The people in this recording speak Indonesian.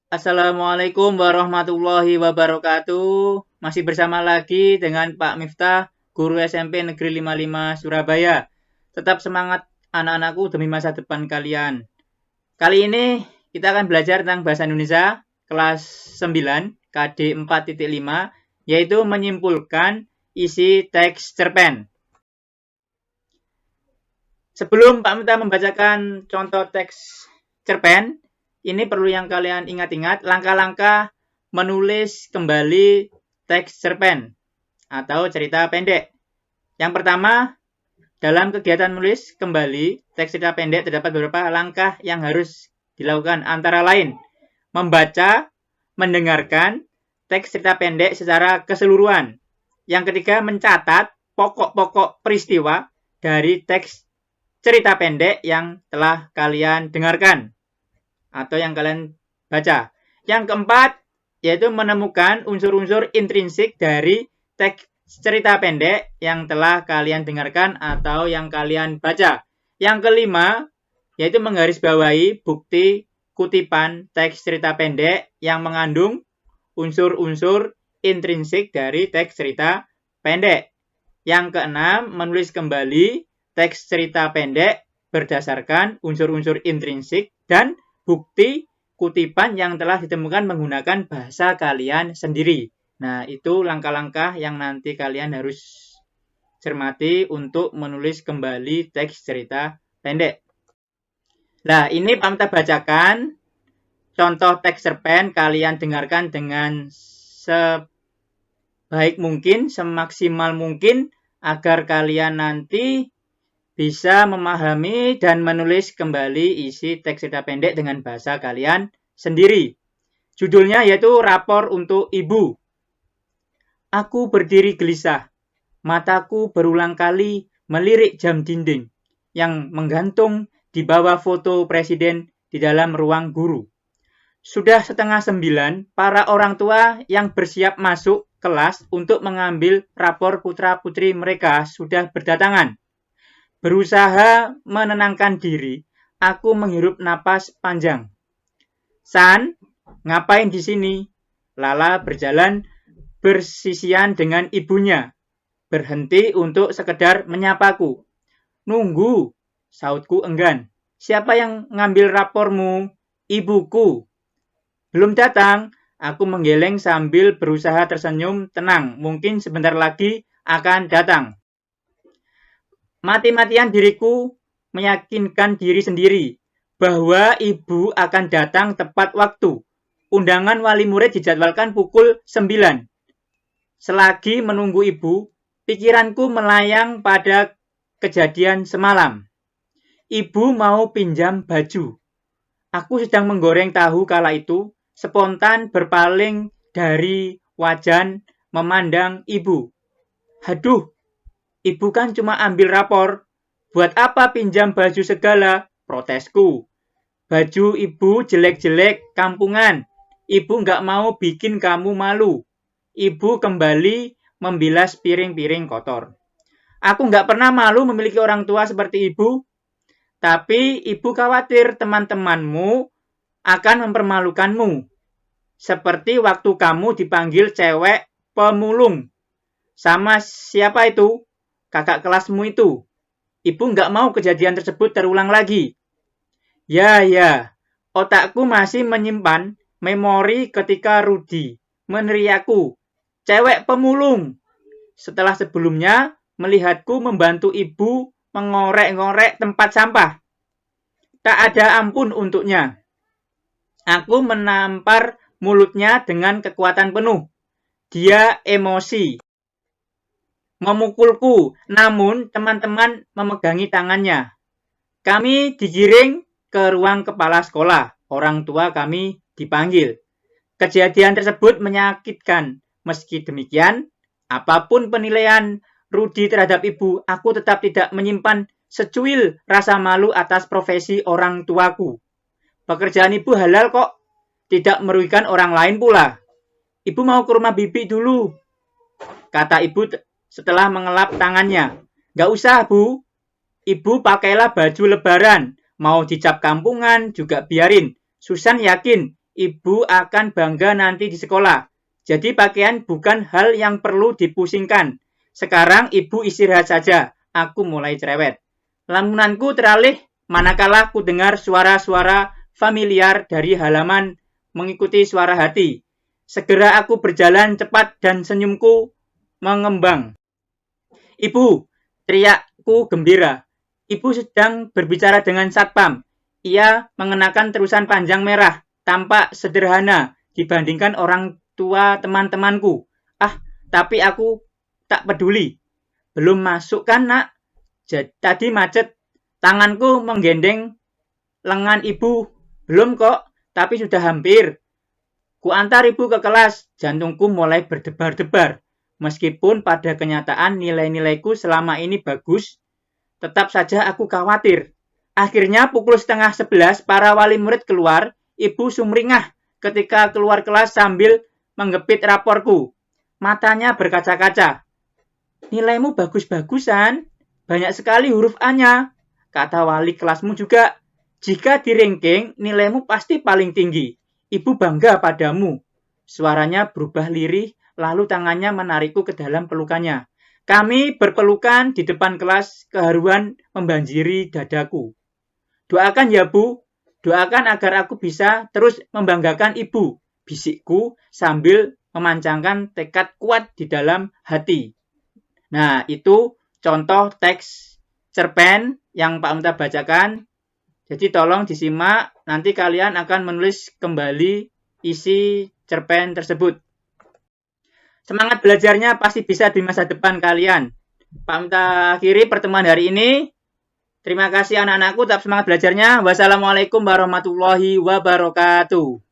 Assalamualaikum warahmatullahi wabarakatuh. Masih bersama lagi dengan Pak Miftah, guru SMP Negeri 55 Surabaya. Tetap semangat anak-anakku demi masa depan kalian. Kali ini kita akan belajar tentang bahasa Indonesia kelas 9 KD 4.5 yaitu menyimpulkan isi teks cerpen. Sebelum Pak Miftah membacakan contoh teks cerpen, ini perlu yang kalian ingat-ingat langkah-langkah menulis kembali teks cerpen atau cerita pendek. Yang pertama, dalam kegiatan menulis kembali teks cerita pendek terdapat beberapa langkah yang harus dilakukan, antara lain membaca, mendengarkan teks cerita pendek secara keseluruhan. Yang ketiga, mencatat pokok-pokok peristiwa dari teks cerita pendek yang telah kalian dengarkan atau yang kalian baca. Yang keempat, yaitu menemukan unsur-unsur intrinsik dari teks cerita pendek yang telah kalian dengarkan atau yang kalian baca. Yang kelima, yaitu menggarisbawahi bukti kutipan teks cerita pendek yang mengandung unsur-unsur intrinsik dari teks cerita pendek. Yang keenam, menulis kembali teks cerita pendek berdasarkan unsur-unsur intrinsik dan bukti kutipan yang telah ditemukan menggunakan bahasa kalian sendiri. Nah, itu langkah-langkah yang nanti kalian harus cermati untuk menulis kembali teks cerita pendek. Nah, ini Pak Miftah bacakan contoh teks cerpen, kalian dengarkan dengan sebaik mungkin, semaksimal mungkin agar kalian nanti bisa memahami dan menulis kembali isi teks cerita pendek dengan bahasa kalian sendiri. Judulnya yaitu Rapor untuk Ibu. Aku berdiri gelisah. Mataku berulang kali melirik jam dinding yang menggantung di bawah foto presiden di dalam ruang guru. Sudah 8:30, para orang tua yang bersiap masuk kelas untuk mengambil rapor putra-putri mereka sudah berdatangan. Berusaha menenangkan diri, aku menghirup napas panjang. San, ngapain di sini? Lala berjalan bersisian dengan ibunya, berhenti untuk sekedar menyapaku. Nunggu, sautku enggan. Siapa yang ngambil rapormu? Ibuku. Belum datang, aku menggeleng sambil berusaha tersenyum tenang. Mungkin sebentar lagi akan datang. Mati-matian diriku meyakinkan diri sendiri bahwa ibu akan datang tepat waktu. Undangan wali murid dijadwalkan pukul 9. Selagi menunggu ibu, pikiranku melayang pada kejadian semalam. Ibu mau pinjam baju. Aku sedang menggoreng tahu kala itu, spontan berpaling dari wajan memandang ibu. Haduh, ibu kan cuma ambil rapor. Buat apa pinjam baju segala? Protesku. Baju ibu jelek-jelek kampungan. Ibu nggak mau bikin kamu malu. Ibu kembali membilas piring-piring kotor. Aku nggak pernah malu memiliki orang tua seperti ibu. Tapi ibu khawatir teman-temanmu akan mempermalukanmu. Seperti waktu kamu dipanggil cewek pemulung. Sama siapa itu? Kakak kelasmu itu. Ibu nggak mau kejadian tersebut terulang lagi. Ya, otakku masih menyimpan memori ketika Rudi meneriakku, cewek pemulung. Setelah sebelumnya melihatku membantu ibu mengorek-ngorek tempat sampah. Tak ada ampun untuknya. Aku menampar mulutnya dengan kekuatan penuh. Dia emosi. Memukulku, namun teman-teman memegangi tangannya. Kami digiring ke ruang kepala sekolah. Orang tua kami dipanggil. Kejadian tersebut menyakitkan. Meski demikian, apapun penilaian Rudi terhadap ibu, aku tetap tidak menyimpan secuil rasa malu atas profesi orang tuaku. Pekerjaan ibu halal kok, tidak merugikan orang lain pula. Ibu mau ke rumah bibi dulu, kata ibu setelah mengelap tangannya. Gak usah, Bu. Ibu pakailah baju lebaran. Mau dicap kampungan juga biarin. Susan yakin Ibu akan bangga nanti di sekolah. Jadi pakaian bukan hal yang perlu dipusingkan. Sekarang ibu istirahat saja. Aku mulai cerewet. Lamunanku teralih manakala ku dengar suara-suara familiar dari halaman mengikuti suara hati. Segera aku berjalan cepat dan senyumku mengembang. Ibu, teriakku gembira. Ibu sedang berbicara dengan satpam. Ia mengenakan terusan panjang merah, tampak sederhana dibandingkan orang tua teman-temanku. Ah, tapi aku tak peduli. Belum masuk kan, nak? Tadi macet. Tanganku menggendeng lengan ibu. Belum kok, tapi sudah hampir. Ku antar ibu ke kelas. Jantungku mulai berdebar-debar. Meskipun pada kenyataan nilai-nilaiku selama ini bagus, tetap saja aku khawatir. Akhirnya pukul 10:30 para wali murid keluar. Ibu sumringah ketika keluar kelas sambil menggepit raporku. Matanya berkaca-kaca. Nilaimu bagus-bagusan. Banyak sekali huruf A-nya. Kata wali kelasmu juga. Jika di ranking, nilaimu pasti paling tinggi. Ibu bangga padamu. Suaranya berubah lirih, lalu tangannya menarikku ke dalam pelukannya. Kami berpelukan di depan kelas, keharuan membanjiri dadaku. Doakan ya, Bu. Doakan agar aku bisa terus membanggakan Ibu, bisikku sambil memancangkan tekad kuat di dalam hati. Nah, itu contoh teks cerpen yang Pak Unta bacakan. Jadi tolong disimak, nanti kalian akan menulis kembali isi cerpen tersebut. Semangat belajarnya pasti bisa di masa depan kalian. Pak Unta akhiri pertemuan hari ini. Terima kasih anak-anakku, tetap semangat belajarnya. Wassalamualaikum warahmatullahi wabarakatuh.